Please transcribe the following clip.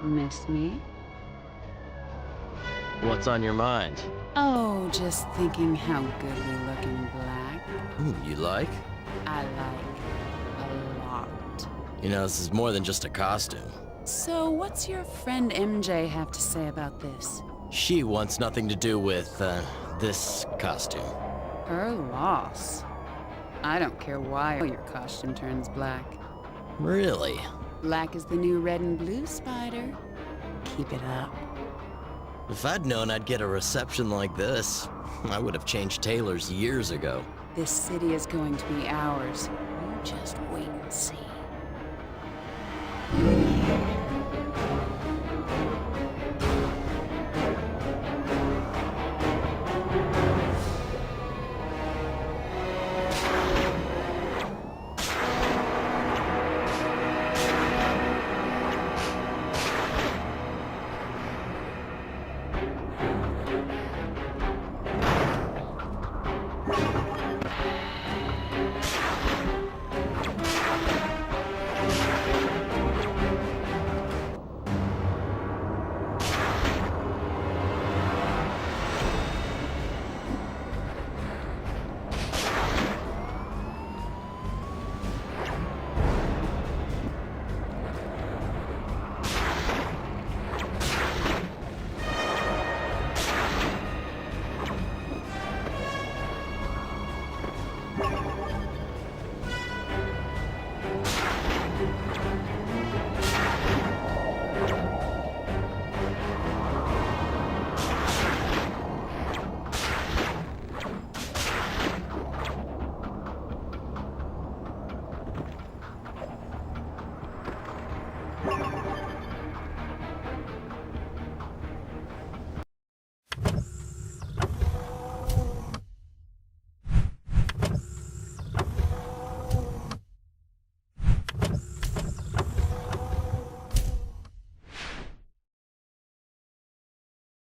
Miss me? What's on your mind? Oh, just thinking how good we look in black. You like? I like a lot. You know, this is more than just a costume. So, what's your friend MJ have to say about this? She wants nothing to do with, this costume. Her loss. I don't care why your costume turns black. Really? Black is the new red and blue, Spider. Keep it up. If I'd known I'd get a reception like this, I would have changed tailors years ago. This city is going to be ours. You just wait and see.